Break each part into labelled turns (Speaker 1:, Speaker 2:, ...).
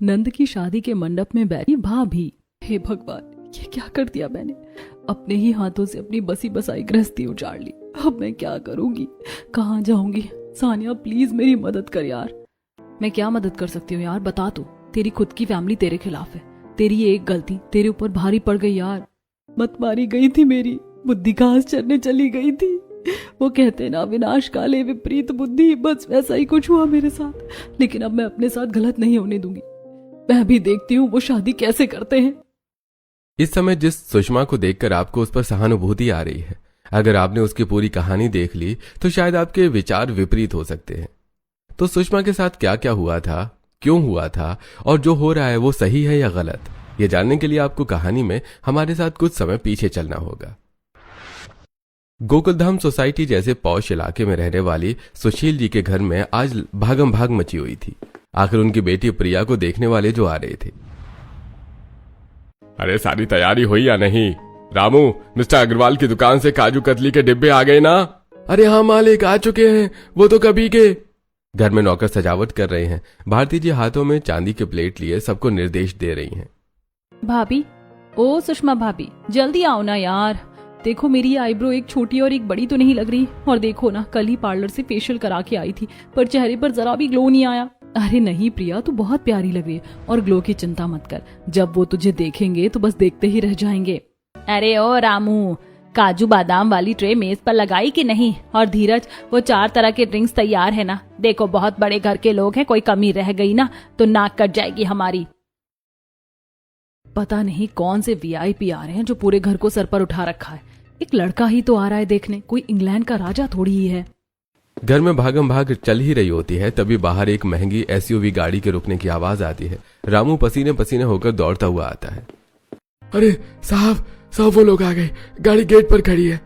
Speaker 1: नंद की शादी के मंडप में बैठी भाभी। हे भगवान, ये क्या कर दिया मैंने। अपने ही हाथों से अपनी बसी बसाई गृहस्थी उजाड़ ली। अब मैं क्या करूंगी, कहाँ जाऊंगी। सानिया प्लीज मेरी मदद कर यार। मैं क्या मदद कर सकती हूँ यार, बता तू। तेरी खुद की फैमिली तेरे खिलाफ है। तेरी ये एक गलती तेरे ऊपर भारी पड़ गई यार। मत मारी गई थी मेरी बुद्धि, घास चरने चली गई थी। वो कहते ना, विनाश काले विपरीत बुद्धि, बस वैसा ही कुछ हुआ मेरे साथ। लेकिन अब मैं अपने साथ गलत नहीं होने दूंगी। मैं भी देखती हूँ वो शादी कैसे करते हैं।
Speaker 2: इस समय जिस सुषमा को देखकर आपको उस पर सहानुभूति आ रही है, अगर आपने उसकी पूरी कहानी देख ली तो शायद आपके विचार विपरीत हो सकते हैं। तो सुषमा के साथ क्या क्या हुआ था, क्यों हुआ था, और जो हो रहा है वो सही है या गलत, ये जानने के लिए आपको कहानी में हमारे साथ कुछ समय पीछे चलना होगा। गोकुलधाम सोसाइटी जैसे पौष इलाके में रहने वाली सुशील जी के घर में आज भागम भाग मची हुई थी। आखिर उनकी बेटी प्रिया को देखने वाले जो आ रहे थे। अरे सारी तैयारी हुई या नहीं? रामू, मिस्टर अग्रवाल की दुकान से काजू कतली के डिब्बे आ गए ना? अरे हाँ मालिक, आ चुके हैं, वो तो कभी के। घर में नौकर सजावट कर रहे हैं। भारती जी हाथों में चांदी के प्लेट लिए सबको निर्देश दे रही हैं।
Speaker 1: भाभी, ओ सुषमा भाभी, जल्दी आओ ना यार। देखो मेरी आईब्रो एक छोटी और एक बड़ी तो नहीं लग रही। और देखो ना, कल ही पार्लर से फेशियल करा के आई थी, पर चेहरे पर जरा भी ग्लो नहीं आया। अरे नहीं प्रिया, तू बहुत प्यारी लग रही है, और ग्लो की चिंता मत कर। जब वो तुझे देखेंगे तो बस देखते ही रह जाएंगे। अरे ओ रामू, काजू बादाम वाली ट्रे मेज पर लगाई कि नहीं? और धीरज, वो 4 तरह के ड्रिंक्स तैयार है ना? देखो बहुत बड़े घर के लोग हैं, कोई कमी रह गई ना तो नाक कट जाएगी हमारी। पता नहीं कौन से वीआईपी आ रहे हैं जो पूरे घर को सर पर उठा रखा है। एक लड़का ही तो आ रहा है देखने, कोई इंग्लैंड का राजा थोड़ी ही है।
Speaker 2: घर में भागम भाग चल ही रही होती है, तभी बाहर एक महंगी एसयूवी गाड़ी के रुकने की आवाज आती है। रामू पसीने पसीने होकर दौड़ता हुआ आता है। अरे साहब, वो लोग आ गए, गाड़ी गेट पर खड़ी है।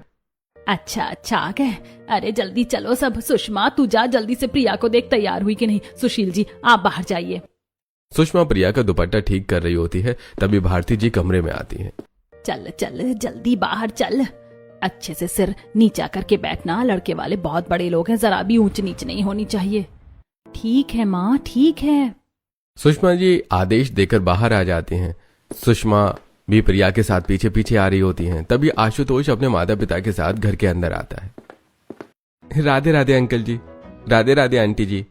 Speaker 1: अच्छा आ गए। अरे जल्दी चलो सब। सुषमा तू जा जल्दी से, प्रिया को देख तैयार हुई कि नहीं। सुशील जी आप बाहर जाइए।
Speaker 2: सुषमा प्रिया का दुपट्टा ठीक कर रही होती है, तभी भारती जी कमरे में आती हैं।
Speaker 1: चल जल्दी बाहर चल। अच्छे से सिर नीचा करके बैठना, लड़के वाले बहुत बड़े लोग हैं, जरा भी ऊंच नीच नहीं होनी चाहिए। ठीक है माँ, ठीक है।
Speaker 2: सुषमा जी आदेश देकर बाहर आ जाती हैं। सुषमा भी प्रिया के साथ पीछे पीछे आ रही होती हैं। तभी आशुतोष अपने माता पिता के साथ घर के अंदर आता है। राधे राधे अंकल जी, राधे राधे आंटी जी।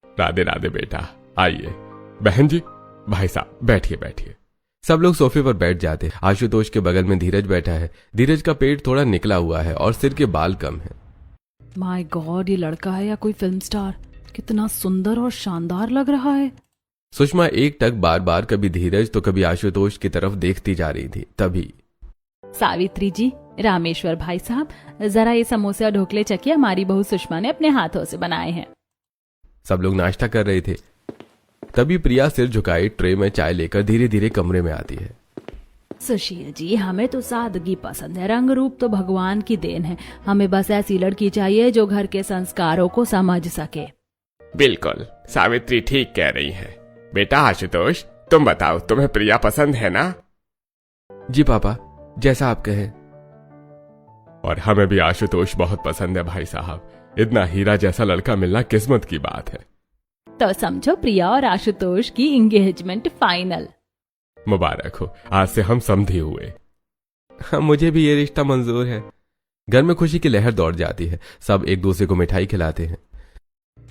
Speaker 2: राधे राधे बेटा, आइए। बहन जी, भाई साहब बैठिए। सब लोग सोफे पर बैठ जाते हैं। आशुतोष के बगल में धीरज बैठा है। धीरज का पेट थोड़ा निकला हुआ है और सिर के बाल कम है।
Speaker 1: माय गॉड, ये लड़का है या कोई फिल्म स्टार? कितना सुंदर और शानदार लग रहा है।
Speaker 2: सुषमा एक टक बार बार कभी धीरज तो कभी आशुतोष की तरफ देखती जा रही थी। तभी
Speaker 1: सावित्री जी, रामेश्वर भाई साहब, जरा ये समोसे और ढोकले चखिए, हमारी बहू सुषमा ने अपने हाथों से बनाए हैं।
Speaker 2: सब लोग नाश्ता कर रहे थे। तभी प्रिया सिर झुकाए ट्रे में चाय लेकर धीरे धीरे कमरे में आती है।
Speaker 1: सुशील जी, हमें तो सादगी पसंद है, रंग रूप तो भगवान की देन है। हमें बस ऐसी लड़की चाहिए जो घर के संस्कारों को समझ सके।
Speaker 3: बिल्कुल, सावित्री ठीक कह रही है। बेटा आशुतोष, तुम बताओ, तुम्हें प्रिया पसंद है ना?
Speaker 2: जी पापा, जैसा आप कहें।
Speaker 3: और हमें भी आशुतोष बहुत पसंद है भाई साहब। इतना हीरा जैसा लड़का मिलना किस्मत की बात है।
Speaker 1: तो समझो प्रिया और आशुतोष की एंगेजमेंट फाइनल।
Speaker 3: मुबारक हो, आज से हम समझे हुए।
Speaker 2: हाँ, मुझे भी ये रिश्ता मंजूर है। घर में खुशी की लहर दौड़ जाती है। सब एक दूसरे को मिठाई खिलाते हैं।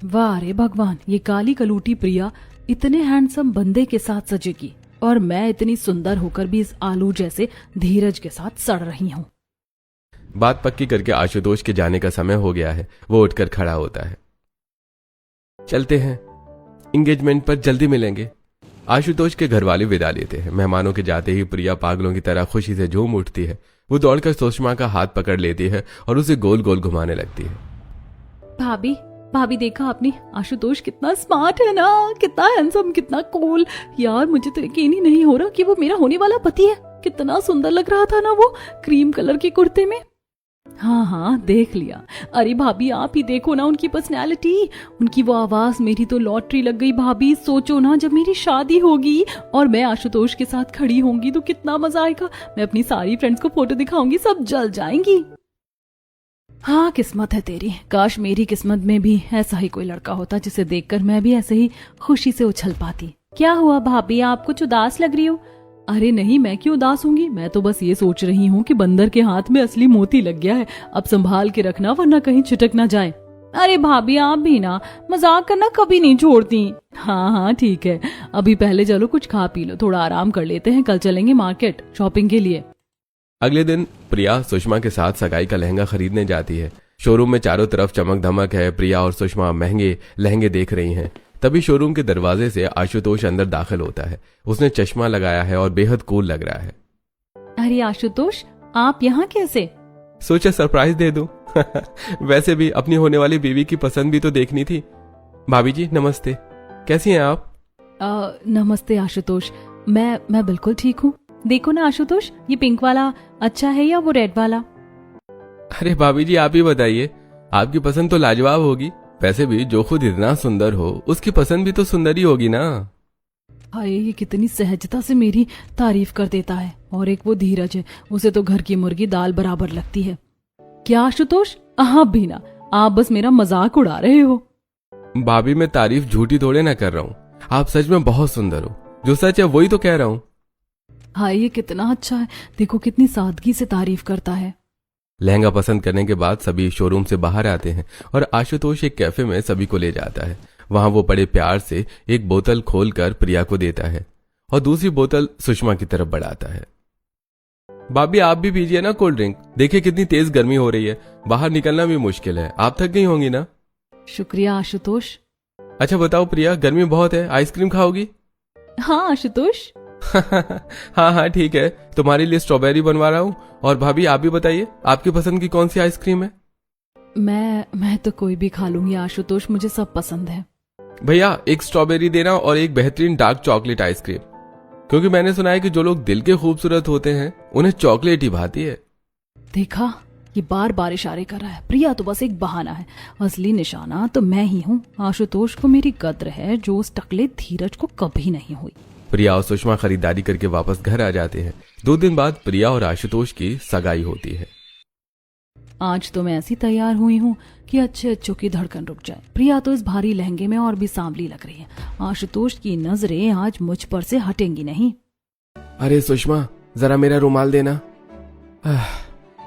Speaker 1: वाह रे भगवान, ये काली कलूटी प्रिया इतने हैंडसम बंदे के साथ सजेगी, और मैं इतनी सुंदर होकर भी इस आलू जैसे धीरज के साथ सड़ रही हूँ।
Speaker 2: बात पक्की करके आशुतोष के जाने का समय हो गया है। वो उठकर खड़ा होता है। चलते हैं, एंगेजमेंट पर जल्दी मिलेंगे। आशुतोष के घर वाले विदा लेते हैं। मेहमानों के जाते ही प्रिया पागलों की तरह खुशी से झूम उठती है। वो दौड़कर सुषमा का हाथ पकड़ लेती है और उसे गोल गोल घुमाने लगती है।
Speaker 1: भाभी देखा आपने, आशुतोष कितना स्मार्ट है ना, कितना हैंडसम, कितना कूल। यार मुझे तो यकीन ही नहीं हो रहा कि वो मेरा होने वाला पति है। कितना सुंदर लग रहा था ना वो क्रीम कलर के कुर्ते में। हाँ देख लिया। अरे भाभी आप ही देखो ना उनकी पर्सनैलिटी, उनकी वो आवाज, मेरी तो लॉटरी लग गई भाभी। सोचो ना, जब मेरी शादी होगी और मैं आशुतोष के साथ खड़ी होंगी तो कितना मजा आएगा। मैं अपनी सारी फ्रेंड्स को फोटो दिखाऊंगी, सब जल जाएंगी। हाँ किस्मत है तेरी, काश मेरी किस्मत में भी ऐसा ही कोई लड़का होता जिसे देखकर मैं भी ऐसे ही खुशी से उछल पाती। क्या हुआ भाभी, आप कुछ उदास लग रही हो? अरे नहीं, मैं क्यों उदास होंगी, मैं तो बस ये सोच रही हूँ कि बंदर के हाथ में असली मोती लग गया है, अब संभाल के रखना वरना कहीं छिटक ना जाए। अरे भाभी आप भी ना मजाक करना कभी नहीं छोड़ती। हाँ हाँ ठीक है, अभी पहले चलो कुछ खा पी लो, थोड़ा आराम कर लेते हैं, कल चलेंगे मार्केट शॉपिंग के लिए।
Speaker 2: अगले दिन प्रिया सुषमा के साथ सगाई का लहंगा खरीदने जाती है। शोरूम में चारों तरफ चमक धमक है। प्रिया और सुषमा महंगे लहंगे देख रही हैं। तभी शोरूम के दरवाजे से आशुतोष अंदर दाखिल होता है। उसने चश्मा लगाया है और बेहद कूल लग रहा है।
Speaker 1: अरे आशुतोष, आप यहाँ कैसे?
Speaker 2: सोचा सरप्राइज दे दूं। वैसे भी अपनी होने वाली बीवी की पसंद भी तो देखनी थी। भाभी जी नमस्ते, कैसी हैं आप?
Speaker 1: नमस्ते आशुतोष, मैं बिल्कुल ठीक हूँ। देखो ना आशुतोष, ये पिंक वाला अच्छा है या वो रेड वाला?
Speaker 2: अरे भाभी जी आप ही बताइए, आपकी पसंद तो लाजवाब होगी। वैसे भी जो खुद इतना सुंदर हो उसकी पसंद भी तो सुंदर ही होगी ना।
Speaker 1: हाय, ये कितनी सहजता से मेरी तारीफ कर देता है। और एक वो धीरज है, उसे तो घर की मुर्गी दाल बराबर लगती है। क्या आशुतोष, आप भी ना, आप बस मेरा मजाक उड़ा रहे हो।
Speaker 2: भाभी मैं तारीफ झूठी थोड़े ना कर रहा हूँ, आप सच में बहुत सुंदर हो। जो सच है वही तो कह रहा हूँ।
Speaker 1: हाय, ये कितना अच्छा है, देखो कितनी सादगी से तारीफ करता है।
Speaker 2: लहंगा पसंद करने के बाद सभी शोरूम से बाहर आते हैं और आशुतोष एक कैफे में सभी को ले जाता है। वहां वो बड़े प्यार से एक बोतल खोलकर प्रिया को देता है और दूसरी बोतल सुषमा की तरफ बढ़ाता है। भाभी आप भी पीजिए ना कोल्ड ड्रिंक, देखिए कितनी तेज गर्मी हो रही है, बाहर निकलना भी मुश्किल है, आप थक गई होंगी ना।
Speaker 1: शुक्रिया आशुतोष।
Speaker 2: अच्छा बताओ प्रिया, गर्मी बहुत है, आइसक्रीम खाओगी?
Speaker 1: हाँ आशुतोष।
Speaker 2: हाँ हाँ ठीक है, तुम्हारे लिए स्ट्रॉबेरी बनवा रहा हूँ। और भाभी आप भी बताइए, आपकी पसंद की कौन सी आइसक्रीम है?
Speaker 1: मैं तो कोई भी खा लूंगी आशुतोष, मुझे सब पसंद है।
Speaker 2: भैया एक स्ट्रॉबेरी देना और एक बेहतरीन डार्क चॉकलेट आइसक्रीम, क्योंकि मैंने सुना है कि जो लोग दिल के खूबसूरत होते हैं उन्हें चॉकलेट ही भाती है।
Speaker 1: देखा, ये बार बार इशारे कर रहा है। प्रिया तो बस एक बहाना है, असली निशाना तो मैं ही हूँ। आशुतोष को मेरी कद्र है जो उस टकले धीरज को कभी नहीं हुई।
Speaker 2: प्रिया और सुषमा खरीदारी करके वापस घर आ जाते हैं। 2 दिन बाद प्रिया और आशुतोष की सगाई होती है।
Speaker 1: आज तो मैं ऐसी तैयार हुई हूँ कि अच्छे अच्छों की धड़कन रुक जाए। प्रिया तो इस भारी लहंगे में और भी सांवली लग रही है। आशुतोष की नजरें आज मुझ पर से हटेंगी नहीं।
Speaker 2: अरे सुषमा जरा मेरा रुमाल देना।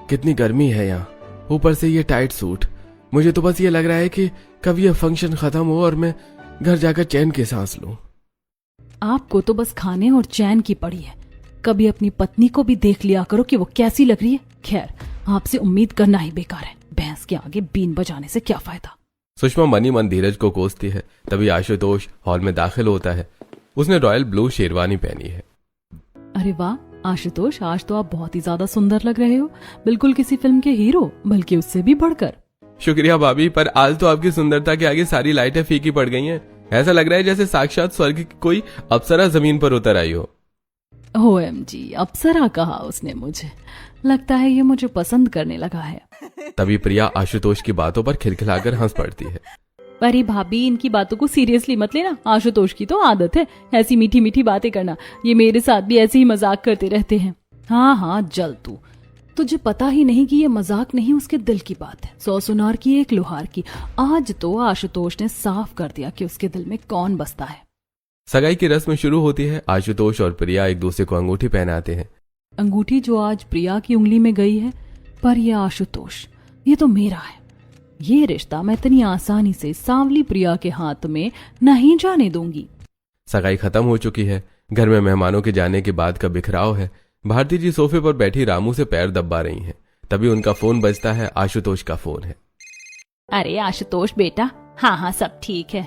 Speaker 2: कितनी गर्मी है यहाँ, ऊपर से ये टाइट सूट। मुझे तो बस ये लग रहा है कि कब ये फंक्शन खत्म हो और मैं घर जाकर चैन की सांस लूं।
Speaker 1: आपको तो बस खाने और चैन की पड़ी है। कभी अपनी पत्नी को भी देख लिया करो कि वो कैसी लग रही है। खैर, आपसे उम्मीद करना ही बेकार है, भैंस के आगे बीन बजाने से क्या फायदा।
Speaker 2: सुषमा मनी मन धीरज को कोसती है। तभी आशुतोष हॉल में दाखिल होता है। उसने रॉयल ब्लू शेरवानी पहनी है।
Speaker 1: अरे वाह आशुतोष, आज तो आप बहुत ही ज्यादा सुंदर लग रहे हो, बिल्कुल किसी फिल्म के हीरो, बल्कि उससे भी बढ़कर।
Speaker 2: शुक्रिया भाभी, पर आज तो आपकी सुंदरता के आगे सारी लाइटें फीकी पड़ गई हैं। ऐसा लग रहा है जैसे साक्षात स्वर्ग की कोई अप्सरा जमीन पर उतर आई हो।
Speaker 1: OMG, अप्सरा कहा उसने मुझे। लगता है ये मुझे पसंद करने लगा है।
Speaker 2: तभी प्रिया आशुतोष की बातों पर खिलखिलाकर हंस पड़ती है।
Speaker 1: अरे भाभी, इनकी बातों को सीरियसली मत लेना। आशुतोष की तो आदत है ऐसी मीठी मीठी बातें करना। ये मेरे साथ भी ऐसे ही मजाक करते रहते हैं। हाँ हाँ जल तू, तुझे पता ही नहीं कि ये मजाक नहीं, उसके दिल की बात है। 100 सुनार की एक लोहार की। आज तो आशुतोष ने साफ कर दिया कि उसके दिल में कौन बसता है।
Speaker 2: सगाई की रस्म शुरू होती है। आशुतोष और प्रिया एक दूसरे को अंगूठी पहनाते हैं।
Speaker 1: अंगूठी जो आज प्रिया की उंगली में गई है, पर यह आशुतोष, ये तो मेरा है। ये रिश्ता मैं इतनी आसानी से सांवली प्रिया के हाथ में नहीं जाने दूंगी।
Speaker 2: सगाई खत्म हो चुकी है। घर में मेहमानों के जाने के बाद का बिखराव है। भारती जी सोफे पर बैठी रामू से पैर दबा रही हैं। तभी उनका फोन बजता है। आशुतोष का फोन है।
Speaker 1: अरे आशुतोष बेटा, हाँ हाँ सब ठीक है।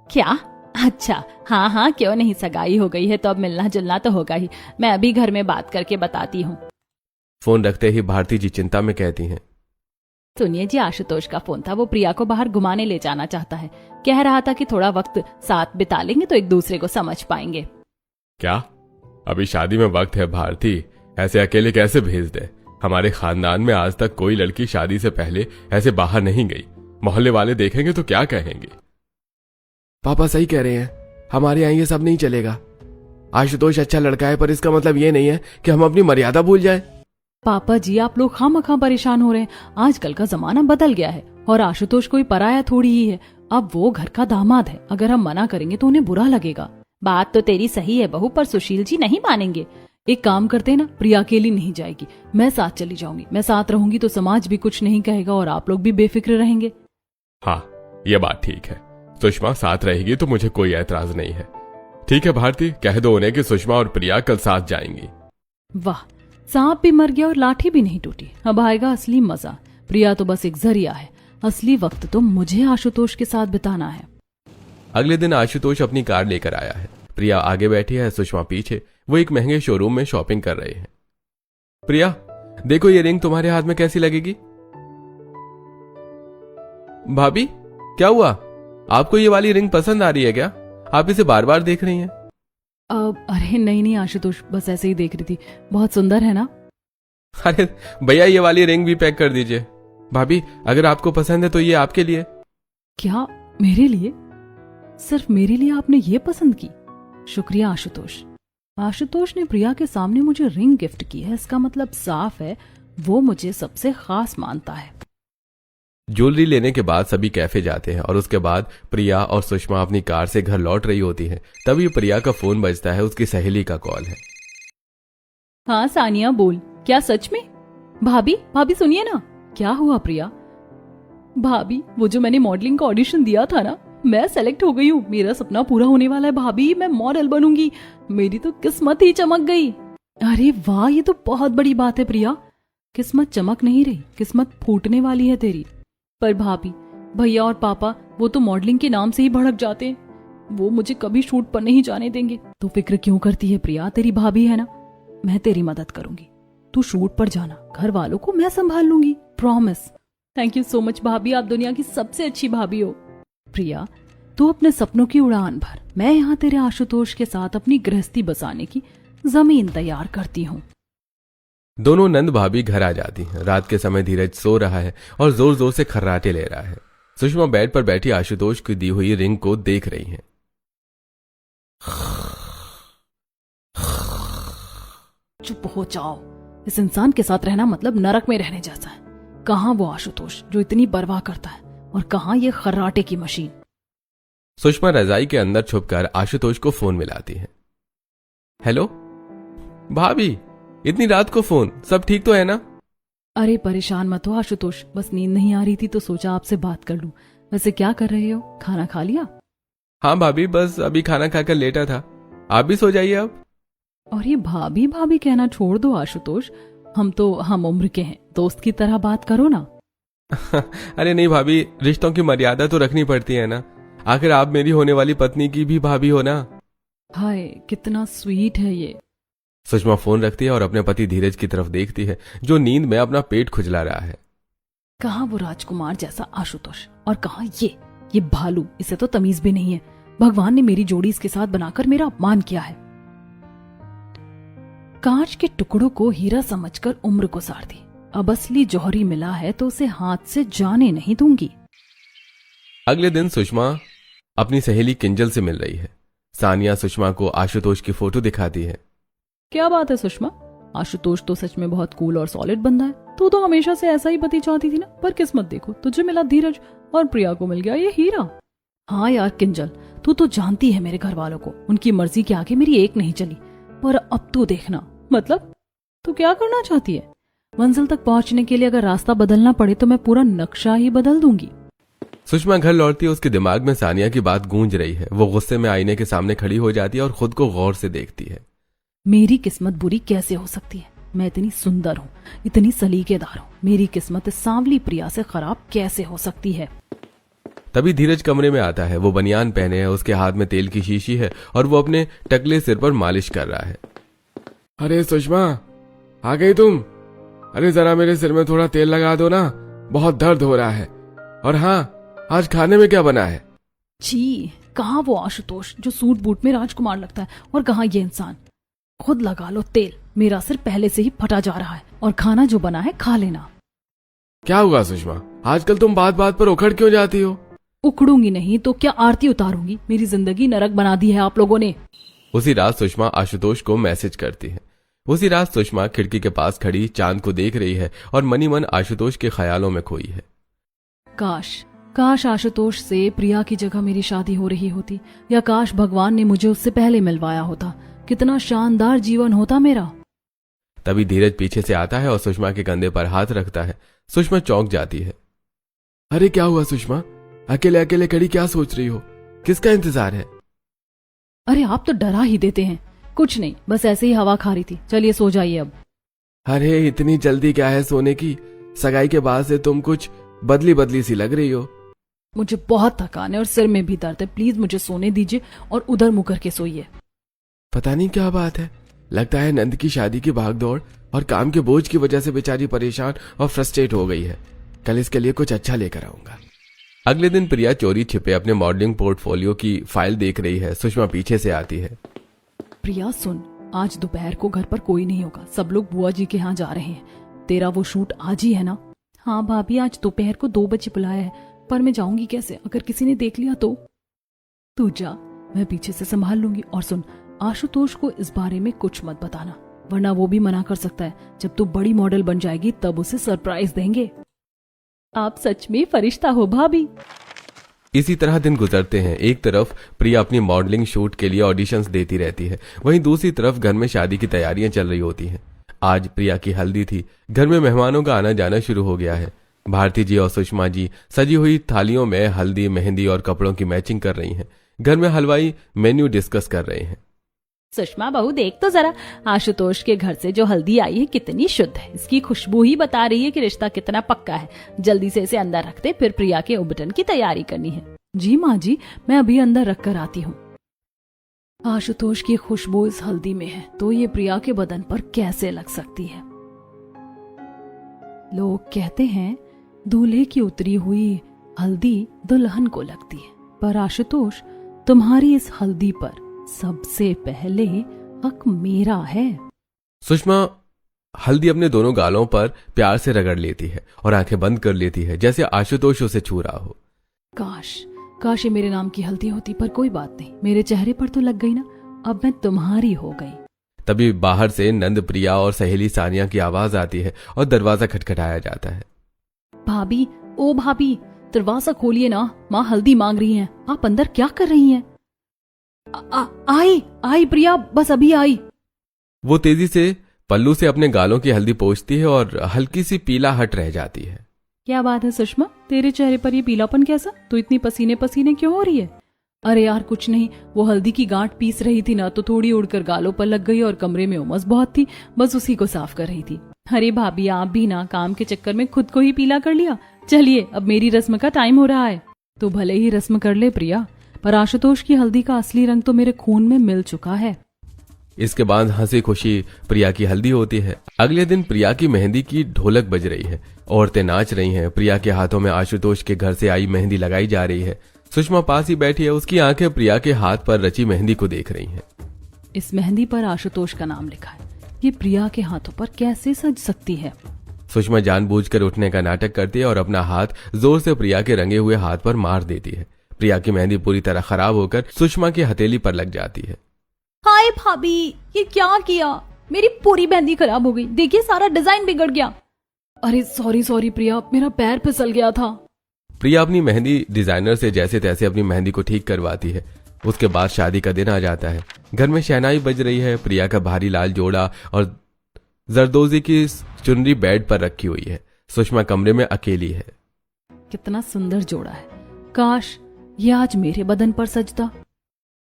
Speaker 1: क्या? अच्छा हाँ हाँ क्यों नहीं, सगाई हो गई है तो अब मिलना जुलना तो होगा ही। मैं अभी घर में बात करके बताती हूँ।
Speaker 2: फोन रखते ही भारती जी चिंता में कहती हैं,
Speaker 1: सुनिए जी, आशुतोष का फोन था। वो प्रिया को बाहर घुमाने ले जाना चाहता है। कह रहा था कि थोड़ा वक्त साथ बिता लेंगे तो एक दूसरे को समझ पाएंगे।
Speaker 3: क्या अभी शादी में वक्त है भारती? ऐसे अकेले कैसे भेज दे? हमारे खानदान में आज तक कोई लड़की शादी से पहले ऐसे बाहर नहीं गई। मोहल्ले वाले देखेंगे तो क्या कहेंगे?
Speaker 2: पापा सही कह रहे हैं, हमारे यहाँ ये सब नहीं चलेगा। आशुतोष अच्छा लड़का है, पर इसका मतलब ये नहीं है कि हम अपनी मर्यादा भूल जाएं।
Speaker 1: पापा जी, आप लोग खामखा परेशान हो रहे हैं। आजकल का जमाना बदल गया है और आशुतोष कोई पराया थोड़ी ही है। अब वो घर का दामाद है, अगर हम मना करेंगे तो उन्हें बुरा लगेगा। बात तो तेरी सही है बहू, पर सुशील जी नहीं मानेंगे। एक काम करते हैं ना, प्रिया अकेली नहीं जाएगी, मैं साथ चली जाऊंगी। मैं साथ रहूंगी तो समाज भी कुछ नहीं कहेगा और आप लोग भी बेफिक्र रहेंगे।
Speaker 3: हाँ, ये बात ठीक है। सुषमा साथ रहेगी तो मुझे कोई ऐतराज नहीं है। ठीक है भारती, कह दो उन्हें कि सुषमा और प्रिया कल साथ जाएंगी।
Speaker 1: वाह, सांप भी मर गया और लाठी भी नहीं टूटी। अब आएगा असली मजा। प्रिया तो बस एक जरिया है, असली वक्त तो मुझे आशुतोष के साथ बिताना है।
Speaker 2: अगले दिन आशुतोष अपनी कार लेकर आया है। प्रिया आगे बैठी है, सुषमा पीछे। वो एक महंगे शोरूम में शॉपिंग कर रहे हैं। प्रिया, देखो ये रिंग तुम्हारे हाथ में कैसी लगेगी? भाभी, क्या हुआ? आपको ये वाली रिंग पसंद आ रही है क्या? आप इसे बार बार देख रही हैं।
Speaker 1: अरे नहीं आशुतोष, बस ऐसे ही देख रही थी। बहुत सुंदर है ना?
Speaker 2: अरे भैया, ये वाली रिंग भी पैक कर दीजिए। भाभी, अगर आपको पसंद है तो ये आपके लिए।
Speaker 1: क्या, मेरे लिए? सिर्फ मेरे लिए आपने ये पसंद की? शुक्रिया आशुतोष। आशुतोष ने प्रिया के सामने मुझे रिंग गिफ्ट की है, इसका मतलब साफ है वो मुझे सबसे खास मानता है।
Speaker 2: ज्वेलरी लेने के बाद सभी कैफे जाते हैं और उसके बाद प्रिया और सुषमा अपनी कार से घर लौट रही होती हैं। तभी प्रिया का फोन बजता है, उसकी सहेली का कॉल है।
Speaker 1: हाँ सानिया बोल, क्या सच में? भाभी सुनिए ना। क्या हुआ प्रिया? भाभी, वो जो मैंने मॉडलिंग का ऑडिशन दिया था ना, मैं सेलेक्ट हो गई हूँ। मेरा सपना पूरा होने वाला है भाभी, मैं मॉडल बनूंगी। मेरी तो किस्मत ही चमक गई। अरे वाह, ये तो बहुत बड़ी बात है प्रिया। किस्मत चमक नहीं रही, किस्मत फूटने वाली है तेरी। पर भाभी, भैया और पापा वो तो मॉडलिंग के नाम से ही भड़क जाते हैं। वो मुझे कभी शूट पर नहीं जाने देंगे। तो फिक्र क्यों करती है प्रिया, तेरी भाभी है ना, मैं तेरी मदद करूंगी। तू शूट पर जाना, घर वालों को मैं संभाल लूंगी, promise. Thank you so much भाभी, आप दुनिया की सबसे अच्छी भाभी हो। प्रिया, तू अपने सपनों की उड़ान भर। मैं यहाँ तेरे आशुतोष के साथ अपनी गृहस्थी बसाने की जमीन तैयार करती हूँ।
Speaker 2: दोनों नंद भाभी घर आ जाती हैं। रात के समय धीरज सो रहा है और जोर जोर से खर्राटे ले रहा है। सुषमा बेड पर बैठी आशुतोष की दी हुई रिंग को देख रही है।
Speaker 1: चुप हो जाओ, इस इंसान के साथ रहना मतलब नरक में रहने जैसा है। कहाँ वो आशुतोष जो इतनी परवाह करता है, और कहाँ ये खर्राटे की मशीन।
Speaker 2: सुषमा रजाई के अंदर छुपकर आशुतोष को फोन मिलाती है। हेलो भाभी, इतनी रात को फोन, सब ठीक तो है ना?
Speaker 1: अरे परेशान मत हो आशुतोष, बस नींद नहीं आ रही थी तो सोचा आपसे बात कर लूं। वैसे क्या कर रहे हो, खाना खा लिया?
Speaker 2: हाँ भाभी, बस अभी खाना खाकर लेटा था। आप भी सो जाइए अब।
Speaker 1: और ये भाभी भाभी कहना छोड़ दो आशुतोष, हम तो हम उम्र के हैं, दोस्त की तरह बात करो ना।
Speaker 2: अरे नहीं भाभी, रिश्तों की मर्यादा तो रखनी पड़ती है ना। आखिर आप मेरी होने वाली पत्नी की भी भाभी हो ना।
Speaker 1: हाय, कितना स्वीट है ये।
Speaker 2: सुषमा फोन रखती है और अपने पति धीरज की तरफ देखती है, जो नींद में अपना पेट खुजला रहा है।
Speaker 1: कहाँ वो राजकुमार जैसा आशुतोष, और कहाँ ये भालू, इसे तो तमीज भी नहीं है। भगवान ने मेरी जोड़ी इसके साथ बनाकर मेरा अपमान किया है। कांच के टुकड़ों को हीरा समझकर उम्र को सार दी। अब असली जौहरी मिला है तो उसे हाथ से जाने नहीं दूंगी।
Speaker 2: अगले दिन सुषमा अपनी सहेली किंजल से मिल रही है। सानिया सुषमा को आशुतोष की फोटो दिखाती है।
Speaker 1: क्या बात है सुषमा, आशुतोष तो सच में बहुत कूल और सॉलिड बंदा है। तू तो हमेशा से ऐसा ही पति चाहती थी ना, पर किस्मत देखो, तुझे मिला धीरज और प्रिया को मिल गया ये हीरा। हाँ यार किंजल, तू तो जानती है मेरे घर वालों को, उनकी मर्जी के आगे मेरी एक नहीं चली। पर अब तू देखना, मतलब तू क्या करना चाहती है? मंजिल तक पहुंचने के लिए अगर रास्ता बदलना पड़े तो मैं पूरा नक्शा ही बदल दूंगी।
Speaker 2: सुषमा घर लौटती है, उसके दिमाग में सानिया की बात गूंज रही है। वो गुस्से में आईने के सामने खड़ी हो जाती है और खुद को गौर से देखती है।
Speaker 1: मेरी किस्मत बुरी कैसे हो सकती है? मैं इतनी सुंदर हूँ, इतनी सलीकेदार हूँ, मेरी किस्मत इस सांवली प्रिया से खराब कैसे हो सकती है?
Speaker 2: तभी धीरज कमरे में आता है। वो बनियान पहने है, उसके हाथ में तेल की शीशी है और वो अपने टकले सिर पर मालिश कर रहा है।
Speaker 3: अरे सुषमा, आ गई तुम? अरे जरा मेरे सिर में थोड़ा तेल लगा दो ना, बहुत दर्द हो रहा है। और हाँ, आज खाने में क्या बना है?
Speaker 1: जी, कहाँ वो आशुतोष जो सूट बूट में राजकुमार लगता है, और कहाँ ये इंसान। खुद लगा लो तेल, मेरा सिर पहले से ही फटा जा रहा है, और खाना जो बना है खा लेना।
Speaker 3: क्या हुआ सुषमा, आजकल तुम बात बात पर उखड़ क्यों जाती हो?
Speaker 1: उखड़ूंगी नहीं तो क्या आरती उतारूंगी? मेरी जिंदगी नरक बना दी है आप लोगों ने।
Speaker 2: उसी रात सुषमा आशुतोष को मैसेज करती है। उसी रात सुषमा खिड़की के पास खड़ी चांद को देख रही है और मनी मन आशुतोष के ख्यालों में खोई है।
Speaker 1: काश काश आशुतोष से प्रिया की जगह मेरी शादी हो रही होती, या काश भगवान ने मुझे उससे पहले मिलवाया होता। कितना शानदार जीवन होता मेरा।
Speaker 2: तभी धीरज पीछे से आता है और सुषमा के कंधे पर हाथ रखता है। सुषमा चौंक जाती है। अरे क्या हुआ सुषमा, अकेले अकेले खड़ी क्या सोच रही हो? किसका इंतजार है?
Speaker 1: अरे आप तो डरा ही देते हैं। कुछ नहीं, बस ऐसे ही हवा खा रही थी। चलिए सो जाइए अब।
Speaker 2: अरे इतनी जल्दी क्या है सोने की? सगाई के बाद से तुम कुछ बदली बदली सी लग रही हो।
Speaker 1: मुझे बहुत थकान है और सिर में भी दर्द है। प्लीज मुझे सोने दीजिए और उधर मुंह करके सोइए।
Speaker 2: पता नहीं क्या बात है, लगता है नंद की शादी की भागदौड़ और काम के बोझ की वजह से बेचारी परेशान और फ्रस्ट्रेट हो गई है। कल इसके लिए कुछ अच्छा लेकर आऊंगा। अगले दिन प्रिया चोरी छिपे अपने मॉडलिंग पोर्टफोलियो की फाइल देख रही है। सुषमा पीछे से आती है।
Speaker 1: प्रिया सुन, आज दोपहर को घर पर कोई नहीं होगा। सब लोग बुआ जी के यहाँ जा रहे हैं। तेरा वो शूट आज ही है ना? हाँ भाभी, आज दोपहर को 2 बजे बुलाया है, पर मैं जाऊंगी कैसे? अगर किसी ने देख लिया तो? तू जा, मैं पीछे से संभाल लूंगी। और सुन, आशुतोष को इस बारे में कुछ मत बताना, वरना वो भी मना कर सकता है। जब तू बड़ी मॉडल बन जाएगी तब उसे सरप्राइज देंगे। आप सच में फरिश्ता हो भाभी।
Speaker 2: इसी तरह दिन गुजरते हैं। एक तरफ प्रिया अपनी मॉडलिंग शूट के लिए ऑडिशंस देती रहती है, वहीं दूसरी तरफ घर में शादी की तैयारियां चल रही होती हैं। आज प्रिया की हल्दी थी। घर में मेहमानों का आना जाना शुरू हो गया है। भारती जी और सुषमा जी सजी हुई थालियों में हल्दी, मेहंदी और कपड़ों की मैचिंग कर रही हैं। घर में हलवाई मेन्यू डिस्कस कर रहे हैं।
Speaker 1: सुषमा बहू, देख तो जरा, आशुतोष के घर से जो हल्दी आई है कितनी शुद्ध है। इसकी खुशबू ही बता रही है कि रिश्ता कितना पक्का है। जल्दी से इसे अंदर रखते, फिर प्रिया के उबटन की तैयारी करनी है। जी माँ जी, मैं अभी अंदर रख कर आती हूँ। आशुतोष की खुशबू इस हल्दी में है तो ये प्रिया के बदन पर कैसे लग सकती है? लोग कहते हैं दूल्हे की उतरी हुई हल्दी दुल्हन को लगती है, पर आशुतोष, तुम्हारी इस हल्दी पर सबसे पहले हक मेरा है।
Speaker 2: सुषमा हल्दी अपने दोनों गालों पर प्यार से रगड़ लेती है और आंखें बंद कर लेती है, जैसे आशुतोष उसे छू रहा हो।
Speaker 1: काश ये मेरे नाम की हल्दी होती, पर कोई बात नहीं, मेरे चेहरे पर तो लग गई ना। अब मैं तुम्हारी हो गई।
Speaker 2: तभी बाहर से नंद, प्रिया और सहेली सानिया की आवाज आती है और दरवाजा खटखटाया जाता है।
Speaker 1: भाभी, ओ भाभी, दरवाजा खोलिए ना, माँ हल्दी मांग रही हैं। आप अंदर क्या कर रही हैं? आई प्रिया, बस अभी आई।
Speaker 2: वो तेजी से पल्लू से अपने गालों की हल्दी पोंछती है और हल्की सी पीलाहट रह जाती है।
Speaker 1: क्या बात है सुषमा, तेरे चेहरे पर ये पीलापन कैसा? तू इतनी पसीने पसीने क्यों हो रही है? अरे यार कुछ नहीं, वो हल्दी की गांठ पीस रही थी ना, तो थोड़ी उड़कर गालों पर लग गई और कमरे में उमस बहुत थी, बस उसी को साफ कर रही थी। अरे भाभी, आप भी ना काम के चक्कर में खुद को ही पीला कर लिया। चलिए, अब मेरी रस्म का टाइम हो रहा है। तो भले ही रस्म कर ले प्रिया, पर आशुतोष की हल्दी का असली रंग तो मेरे खून में मिल चुका है।
Speaker 2: इसके बाद हंसी खुशी प्रिया की हल्दी होती है। अगले दिन प्रिया की मेहंदी की ढोलक बज रही है, औरतें नाच रही हैं। प्रिया के हाथों में आशुतोष के घर से आई मेहंदी लगाई जा रही है। सुषमा पास ही बैठी है, उसकी आंखें प्रिया के हाथ पर रची मेहंदी को देख रही हैं।
Speaker 1: इस मेहंदी पर आशुतोष का नाम लिखा है, ये प्रिया के हाथों पर कैसे सज सकती है?
Speaker 2: सुषमा जानबूझकर उठने का नाटक करती है और अपना हाथ जोर से प्रिया के रंगे हुए हाथ पर मार देती है। प्रिया की मेहंदी पूरी तरह खराब होकर सुषमा की हथेली पर लग जाती है।
Speaker 1: हाय भाभी, ये क्या किया? मेरी पूरी मेहंदी खराब हो गई। देखिए, सारा डिजाइन बिगड़ गया। अरे सॉरी प्रिया, मेरा पैर फिसल गया था।
Speaker 2: प्रिया अपनी मेहंदी डिजाइनर से जैसे तैसे अपनी मेहंदी को ठीक करवाती है। उसके बाद शादी का दिन आ जाता है। घर में शहनाई बज रही है। प्रिया का भारी लाल जोड़ा और जरदोजी की चुनरी बेड पर रखी हुई है। सुषमा कमरे में अकेली है।
Speaker 1: कितना सुंदर जोड़ा है, काश ये आज मेरे बदन पर सजता।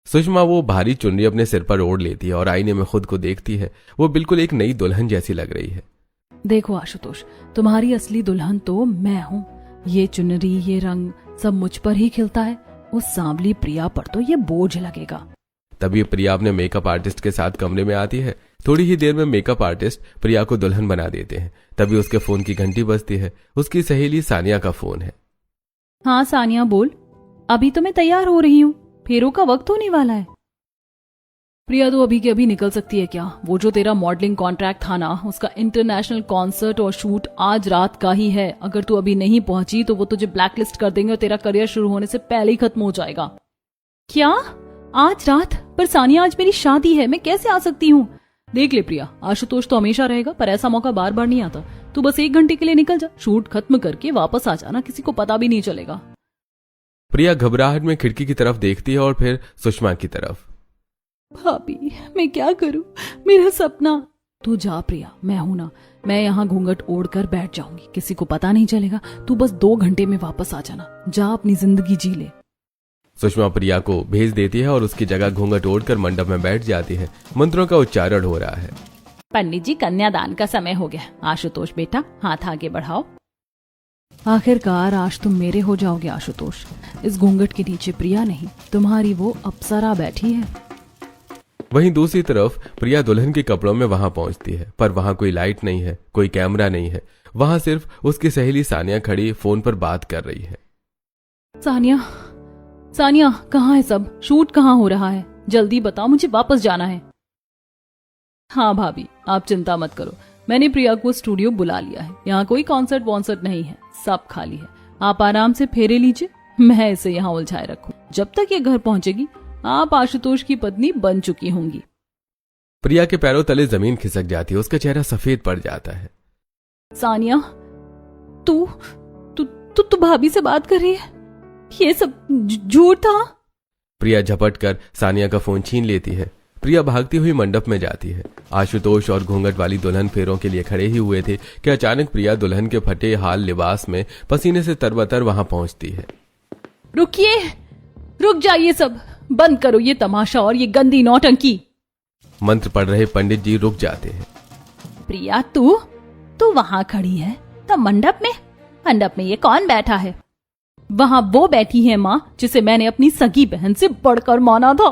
Speaker 2: सुषमा वो भारी चुनरी अपने सिर पर ओढ़ लेती है और आईने में खुद को देखती है। वो बिल्कुल एक नई दुल्हन जैसी लग रही है।
Speaker 1: देखो आशुतोष, तुम्हारी असली दुल्हन तो मैं हूँ। ये चुनरी, ये रंग सब मुझ पर ही खिलता है। उस सांवली प्रिया पर तो ये बोझ लगेगा।
Speaker 2: तभी प्रिया अपने मेकअप आर्टिस्ट के साथ कमरे में आती है। थोड़ी ही देर में मेकअप आर्टिस्ट प्रिया को दुल्हन बना देते हैं। तभी उसके फोन की घंटी बजती है। उसकी सहेली सानिया का फोन है।
Speaker 1: हाँ सानिया बोल, अभी तो मैं तैयार हो रही हूँ, फेरों का वक्त होने वाला है। प्रिया तो अभी के अभी निकल सकती है क्या? वो जो तेरा मॉडलिंग कॉन्ट्रैक्ट था ना, उसका इंटरनेशनल कॉन्सर्ट और शूट आज रात का ही है। अगर तू अभी नहीं पहुंची तो वो तुझे ब्लैकलिस्ट कर देंगे और तेरा करियर शुरू होने से पहले ही खत्म हो जाएगा। क्या? आज रात? पर सानिया, आज मेरी शादी है, मैं कैसे आ सकती हूँ? देख ले प्रिया, आशुतोष तो हमेशा रहेगा, पर ऐसा मौका बार बार नहीं आता। तू बस 1 घंटे के लिए निकल जा, शूट खत्म करके वापस आ जाना, किसी को पता भी नहीं चलेगा।
Speaker 2: प्रिया घबराहट में खिड़की की तरफ देखती है और फिर सुषमा की तरफ।
Speaker 1: भाभी मैं क्या करूं, मेरा सपना। तू जा प्रिया, मैं हूं ना, मैं यहाँ घूंघट ओढ़ कर बैठ जाऊंगी, किसी को पता नहीं चलेगा। तू बस 2 घंटे में वापस आ जाना, जा अपनी जिंदगी जी ले।
Speaker 2: सुषमा प्रिया को भेज देती है और उसकी जगह घूंघट ओढ़कर मंडप में बैठ जाती है। मंत्रों का उच्चारण हो रहा है।
Speaker 1: पंडित जी, कन्यादान का समय हो गया। आशुतोष बेटा, हाथ आगे बढ़ाओ। आखिरकार आज तुम मेरे हो जाओगे आशुतोष। इस घूंघट के नीचे प्रिया नहीं, तुम्हारी वो अप्सरा बैठी है।
Speaker 2: वहीं दूसरी तरफ प्रिया दुल्हन के कपड़ों में वहां पहुंचती है, पर वहां कोई लाइट नहीं है, कोई कैमरा नहीं है। वहां सिर्फ उसकी सहेली सानिया खड़ी फोन पर बात कर रही है।
Speaker 1: सानिया, सानिया कहाँ है सब? शूट कहाँ हो रहा है? जल्दी बताओ, मुझे वापस जाना है। हाँ भाभी, आप चिंता मत करो, मैंने प्रिया को स्टूडियो बुला लिया है। यहाँ कोई कॉन्सर्ट वॉन्सर्ट नहीं है, सब खाली है। आप आराम से फेरे लीजिए, मैं इसे यहाँ उलझाए रखूं। जब तक ये घर पहुंचेगी आप आशुतोष की पत्नी बन चुकी होंगी।
Speaker 2: प्रिया के पैरों तले जमीन खिसक जाती है, उसका चेहरा सफेद पड़ जाता है।
Speaker 1: सानिया, तू तू तू तू भाभी से बात कर रही है? ये सब झूठ था।
Speaker 2: प्रिया झपट कर सानिया का फोन छीन लेती है। प्रिया भागती हुई मंडप में जाती है। आशुतोष और घूंघट वाली दुल्हन फेरों के लिए खड़े ही हुए थे कि अचानक प्रिया दुल्हन के फटे हाल लिबास में पसीने से तरबतर वहां पहुंचती है।
Speaker 1: रुकिए, रुक जाइए, सब बंद करो ये तमाशा और ये गंदी नौटंकी।
Speaker 2: मंत्र पढ़ रहे पंडित जी रुक जाते हैं।
Speaker 1: प्रिया, तू वहां खड़ी है तो मंडप में ये कौन बैठा है? वहां वो बैठी है माँ, जिसे मैंने अपनी सगी बहन से बढ़कर माना था।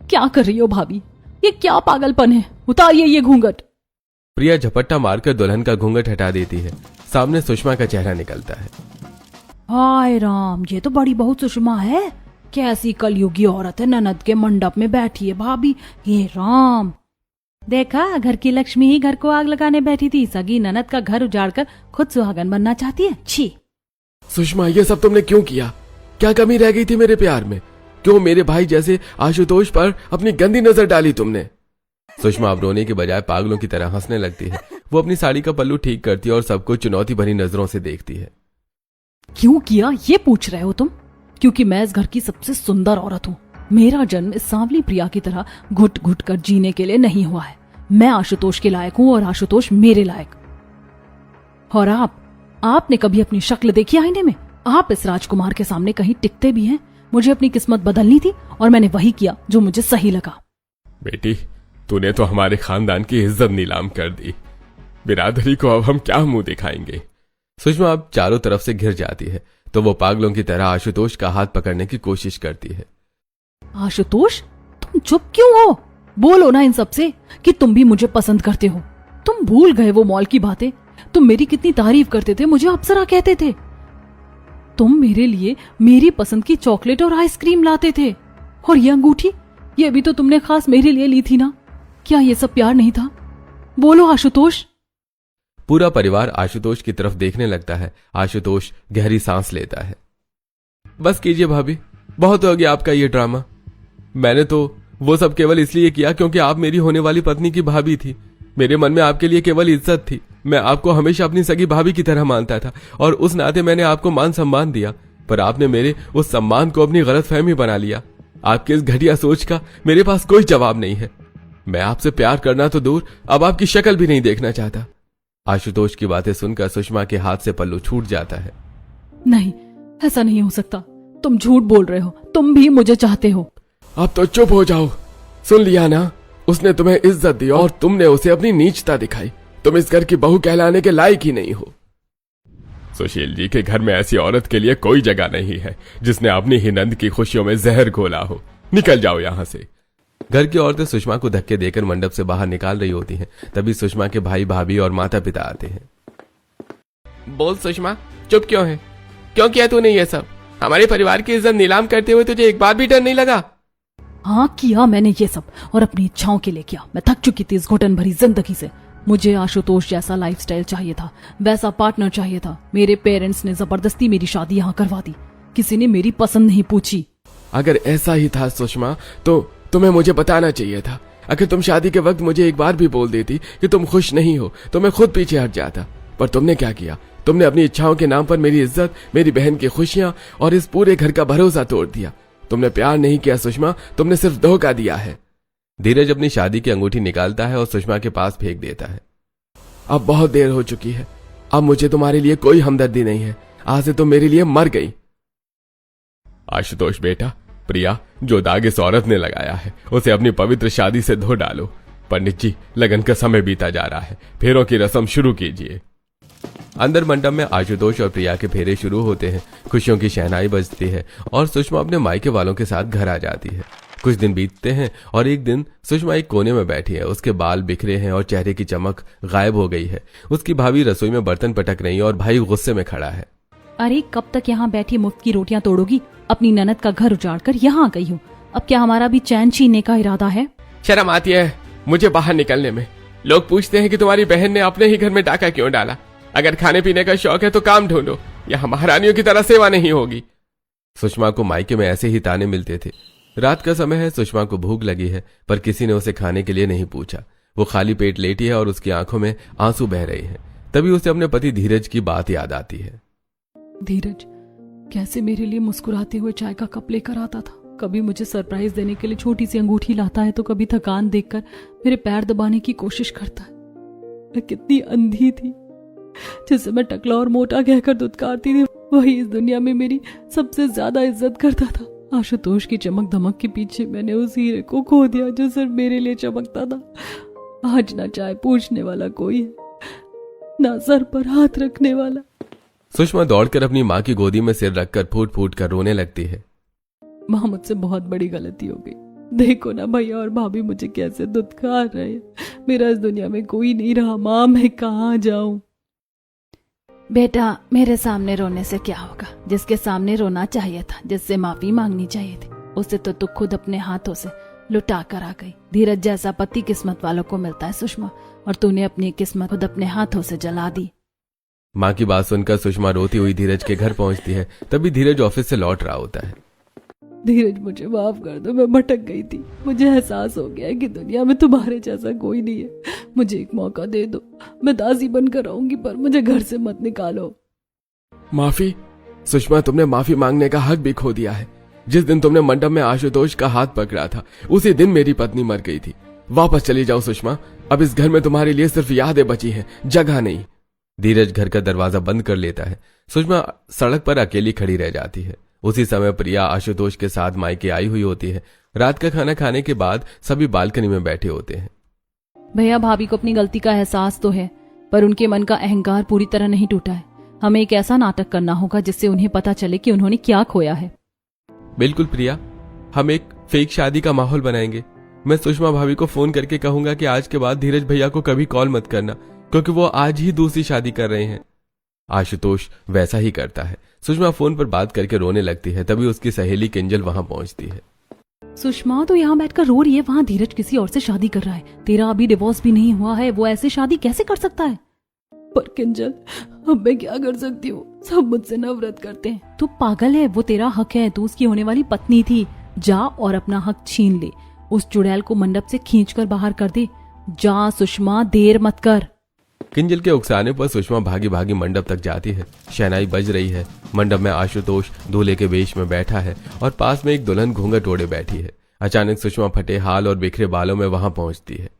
Speaker 1: क्या कर रही हो भाभी? ये क्या पागलपन है? उतारिए ये घूंघट।
Speaker 2: प्रिया झपट्टा मारकर दुल्हन का घूंघट हटा देती है। सामने सुषमा का चेहरा निकलता है।
Speaker 1: हाय राम, ये तो बड़ी बहुत सुषमा है। कैसी कलयुगी औरत है, ननद के मंडप में बैठी है भाभी। हे राम, देखा, घर की लक्ष्मी ही घर को आग लगाने बैठी थी। सगी ननद का घर उजाड़कर खुद सुहागन बनना चाहती है। छी।
Speaker 2: सुषमा, ये सब तुमने क्यों किया? क्या कमी रह गई थी मेरे प्यार में? क्यों मेरे भाई जैसे आशुतोष पर अपनी गंदी नजर डाली तुमने? सुषमा अब रोने के बजाय पागलों की तरह हंसने लगती है। वो अपनी साड़ी का पल्लू ठीक करती है और सबको चुनौती भरी नजरों से देखती है।
Speaker 1: क्यों किया ये पूछ रहे हो तुम? क्योंकि मैं इस घर की सबसे सुंदर औरत हूँ। मेरा जन्म इस सांवली प्रिया की तरह घुट घुट कर जीने के लिए नहीं हुआ है। मैं आशुतोष के लायक हूँ और आशुतोष मेरे लायक। और आपने कभी अपनी शक्ल देखी आईने में? आप इस राजकुमार के सामने कहीं टिकते भी हैं? मुझे अपनी किस्मत बदलनी थी और मैंने वही किया जो मुझे सही लगा।
Speaker 3: बेटी, तूने तो हमारे खानदान की इज्जत नीलाम कर दी। बिरादरी को अब हम क्या मुंह दिखाएंगे?
Speaker 2: सुषमा अब चारों तरफ से घिर जाती है तो वो पागलों की तरह आशुतोष का हाथ पकड़ने की कोशिश करती है।
Speaker 1: आशुतोष, तुम चुप क्यों हो? बोलो ना इन सबसे कि तुम भी मुझे पसंद करते हो। तुम भूल गए वो मॉल की बातें? तुम मेरी कितनी तारीफ करते थे, मुझे अप्सरा कहते थे। तुम मेरे लिए मेरी पसंद की चॉकलेट और आइसक्रीम लाते थे। और ये अंगूठी, ये भी तो तुमने खास मेरे लिए ली थी ना? क्या ये सब प्यार नहीं था? बोलो आशुतोष।
Speaker 2: पूरा परिवार आशुतोष की तरफ देखने लगता है। आशुतोष गहरी सांस लेता है। बस कीजिए भाभी, बहुत हो गया आपका ये ड्रामा। मैंने तो वो सब केवल इसलिए किया क्योंकि आप मेरी होने वाली पत्नी की भाभी थी। मेरे मन में आपके लिए केवल इज्जत थी। मैं आपको हमेशा अपनी सगी भाभी की तरह मानता था और उस नाते मैंने आपको मान सम्मान दिया, पर आपने मेरे उस सम्मान को अपनी गलतफहमी बना लिया। आपके इस घटिया सोच का मेरे पास कोई जवाब नहीं है। मैं आपसे प्यार करना तो दूर, अब आपकी शक्ल भी नहीं देखना चाहता। आशुतोष की बातें सुनकर सुषमा के हाथ से पल्लू छूट जाता है।
Speaker 1: नहीं, ऐसा नहीं हो सकता। तुम झूठ बोल रहे हो। तुम भी मुझे चाहते हो।
Speaker 3: अब तो चुप हो जाओ। सुन लिया ना, उसने तुम्हें इज्जत दी और तुमने उसे अपनी नीचता दिखाई। तुम इस घर की बहू कहलाने के लायक ही नहीं हो। सुशील जी के घर में ऐसी औरत के लिए कोई जगह नहीं है जिसने अपनी ही नंद की खुशियों में जहर घोला हो। निकल जाओ यहां से।
Speaker 2: घर की औरतें सुषमा को धक्के देकर मंडप से बाहर निकाल रही होती हैं। तभी सुषमा के भाई भाभी और माता पिता आते हैं। बोल सुषमा, चुप क्यों है? क्यों किया तूने ये सब? हमारे परिवार की इज्जत नीलाम करते हुए तुझे एक बार भी डर नहीं लगा?
Speaker 1: हाँ, किया मैंने ये सब और अपनी इच्छाओं के लिए किया। मैं थक चुकी थी इस घुटन भरी जिंदगी से। मुझे आशुतोष जैसा लाइफस्टाइल चाहिए था, वैसा पार्टनर चाहिए था। मेरे पेरेंट्स ने जबरदस्ती मेरी शादी यहाँ करवा दी। किसी ने मेरी पसंद नहीं पूछी।
Speaker 3: अगर ऐसा ही था सुषमा तो तुम्हें मुझे बताना चाहिए था। अगर तुम शादी के वक्त मुझे एक बार भी बोल देती कि तुम खुश नहीं हो तो मैं खुद पीछे हट जाता। पर तुमने क्या किया? तुमने अपनी इच्छाओं के नाम पर मेरी इज्जत, मेरी बहन की खुशियां और इस पूरे घर का भरोसा तोड़ दिया। तुमने प्यार नहीं किया सुषमा, तुमने सिर्फ धोखा दिया है।
Speaker 2: धीरज अपनी शादी की अंगूठी निकालता है और सुषमा के पास फेंक देता है।
Speaker 3: अब बहुत देर हो चुकी है, अब मुझे तुम्हारे लिए कोई हमदर्दी नहीं है, आज से तुम मेरे लिए मर गई। आशुतोष बेटा, प्रिया जो दाग इस औरत ने लगाया है उसे अपनी पवित्र शादी से धो डालो। पंडित जी, लगन का समय बीता जा रहा है, फेरों की रस्म शुरू कीजिए।
Speaker 2: अंदर मंडप में आशुतोष और प्रिया के फेरे शुरू होते हैं। खुशियों की शहनाई बजती है और सुषमा अपने मायके वालों के साथ घर आ जाती है। कुछ दिन बीतते हैं और एक दिन सुषमा एक कोने में बैठी है। उसके बाल बिखरे हैं और चेहरे की चमक गायब हो गई है। उसकी भाभी रसोई में बर्तन पटक रही है और भाई गुस्से में खड़ा है।
Speaker 1: अरे कब तक यहाँ बैठी मुफ्त की रोटियां तोड़ोगी? अपनी ननद का घर उजाड़ कर यहाँ आ गई हूँ, अब क्या हमारा भी चैन छीनने का इरादा है?
Speaker 3: शर्म आती है मुझे बाहर निकलने में। लोग पूछते हैं कि तुम्हारी बहन ने अपने ही घर में डाका क्यों डाला। अगर खाने पीने का शौक है तो काम ढूंढो, यहाँ महारानियों की तरह सेवा नहीं होगी।
Speaker 2: सुषमा को मायके में ऐसे ही ताने मिलते थे। रात का समय है, सुषमा को भूख लगी है पर किसी ने उसे खाने के लिए नहीं पूछा। वो खाली पेट लेटी है और उसकी आंखों में आंसू बह रहे हैं। तभी उसे अपने पति धीरज की बात याद आती है।
Speaker 1: धीरज कैसे मेरे लिए मुस्कुराते हुए चाय का कप लेकर आता था, कभी मुझे सरप्राइज देने के लिए छोटी सी अंगूठी लाता है तो कभी थकान देखकर मेरे पैर दबाने की कोशिश करता है। मैं कितनी अंधी थी, जिसे मैं टकला और मोटा कहकर दुत्कारती थी, वही इस दुनिया में मेरी सबसे ज्यादा इज्जत करता था। आशुतोष की चमक धमक के पीछे मैंने उस हीरे को खो दिया जो सिर्फ मेरे लिए चमकता था। आज ना चाय पूछने वाला कोई है, ना सर पर हाथ रखने वाला।
Speaker 2: सुषमा दौड़कर अपनी माँ की गोदी में सिर रखकर फूट फूट कर रोने लगती है।
Speaker 1: माँ, मुझसे बहुत बड़ी गलती हो गई। देखो ना भैया और भाभी मुझे कैसे दुत्कार रहे हैं। मेरा इस दुनिया में कोई नहीं रहा। माँ, मैं कहाँ जाऊं?
Speaker 4: बेटा, मेरे सामने रोने से क्या होगा? जिसके सामने रोना चाहिए था, जिससे माफी मांगनी चाहिए थी, उसे तो तू खुद अपने हाथों से लुटा कर आ गई। धीरज जैसा पति किस्मत वालों को मिलता है सुषमा, और तूने अपनी किस्मत खुद अपने हाथों से जला दी।
Speaker 2: माँ की बात सुनकर सुषमा रोती हुई धीरज के घर पहुंचती है। तभी धीरज ऑफिस से लौट रहा होता है।
Speaker 1: धीरज, मुझे माफ कर दो, मैं भटक गई थी। मुझे एहसास हो गया है कि दुनिया में तुम्हारे जैसा कोई नहीं है। मुझे एक मौका दे दो, मैं दासी बनकर रहूंगी, पर मुझे घर से मत निकालो।
Speaker 3: माफी? सुषमा, तुमने माफी मांगने का हक भी खो दिया है। जिस दिन तुमने मंडप में आशुतोष का हाथ पकड़ा था उसी दिन मेरी पत्नी मर गई थी। वापस चली जाओ सुषमा, अब इस घर में तुम्हारे लिए सिर्फ यादें बची हैं, जगह नहीं।
Speaker 2: धीरज घर का दरवाजा बंद कर लेता है। सुषमा सड़क पर अकेली खड़ी रह जाती है। उसी समय प्रिया आशुतोष के साथ मायके आई हुई होती है। रात का खाना खाने के बाद सभी बालकनी में बैठे होते हैं।
Speaker 1: भैया, भाभी को अपनी गलती का एहसास तो है, पर उनके मन का अहंकार पूरी तरह नहीं टूटा है। हमें एक ऐसा नाटक करना होगा जिससे उन्हें पता चले कि उन्होंने क्या खोया है।
Speaker 2: बिल्कुल प्रिया, हम एक फेक शादी का माहौल बनाएंगे। मैं सुषमा भाभी को फोन करके कहूंगा कि आज के बाद धीरज भैया को कभी कॉल मत करना, क्योंकि वो आज ही दूसरी शादी कर रहे हैं। आशुतोष वैसा ही करता है। सुषमा फोन पर बात करके रोने लगती है। तभी उसकी सहेली किंजल वहां पहुंचती है।
Speaker 1: सुषमा तो यहाँ बैठकर रो रही है, वहाँ धीरज किसी और से शादी कर रहा है। तेरा अभी डिवोर्स भी नहीं हुआ है, वो ऐसे शादी कैसे कर सकता है? पर किंजल, अब मैं क्या कर सकती हूँ? सब मुझसे नफरत करते हैं। तू पागल है, वो तेरा हक है, तू उसकी होने वाली पत्नी थी। जा और अपना हक छीन ले। उस चुड़ैल को मंडप से खींचकर बाहर कर दे। जा सुषमा, देर मत कर।
Speaker 2: किंजल के उकसाने पर सुषमा भागी भागी मंडप तक जाती है। शहनाई बज रही है। मंडप में आशुतोष दूल्हे के वेश में बैठा है और पास में एक दुल्हन घूंघट ओढ़े बैठी है। अचानक सुषमा फटे हाल और बिखरे बालों में वहां पहुंचती है।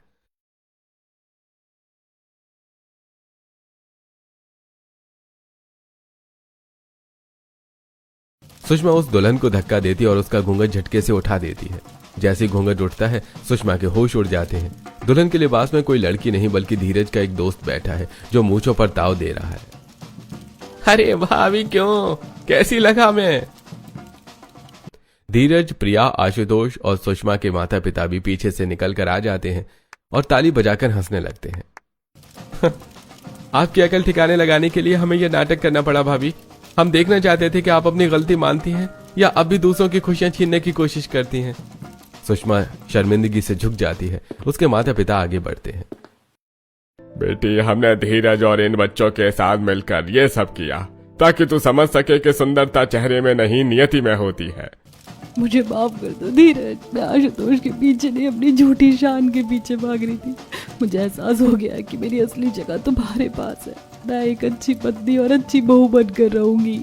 Speaker 2: सुषमा उस दुल्हन को धक्का देती है और उसका घूंघट झटके से उठा देती है। जैसे ही घूंघट उठता है, सुषमा के होश उड़ जाते हैं। दुल्हन के लिबास में कोई लड़की नहीं बल्कि धीरज का एक दोस्त बैठा है जो मूंछों पर ताव दे रहा है।
Speaker 3: अरे भाभी, क्यों? कैसी लगा मैं?
Speaker 2: धीरज, प्रिया, आशुतोष और सुषमा के माता पिता भी पीछे से निकल कर आ जाते हैं और ताली बजाकर हंसने लगते हैं।
Speaker 3: आपकी अकल ठिकाने लगाने के लिए हमें यह नाटक करना पड़ा भाभी। हम देखना चाहते थे कि आप अपनी गलती मानती हैं या अब भी दूसरों की खुशियां छीनने की कोशिश करती हैं।
Speaker 2: सुषमा शर्मिंदगी से झुक जाती है। उसके माता पिता आगे बढ़ते हैं।
Speaker 3: बेटी, हमने धीरज और इन बच्चों के साथ मिलकर ये सब किया ताकि तू समझ सके कि सुंदरता चेहरे में नहीं, नियति में होती है।
Speaker 1: मुझे माफ कर दो धीरज, मैं आशुतोष के पीछे नहीं, अपनी झूठी शान के पीछे भाग रही थी। मुझे एहसास हो गया कि मेरी असली जगह तुम्हारे पास है। मैं एक अच्छी पत्नी और अच्छी बहू बनकर रहूंगी।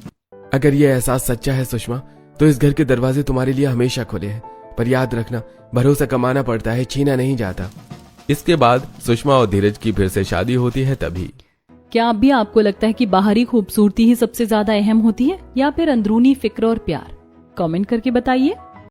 Speaker 2: अगर ये एहसास सच्चा है सुषमा, तो इस घर के दरवाजे तुम्हारे लिए हमेशा खुले हैं। पर याद रखना, भरोसा कमाना पड़ता है, छीना नहीं जाता। इसके बाद सुषमा और धीरज की फिर से शादी होती है। तभी
Speaker 1: क्या अब भी आपको लगता है कि बाहरी खूबसूरती ही सबसे ज्यादा अहम होती है, या फिर अंदरूनी फिक्र और प्यार? कमेंट करके बताइए।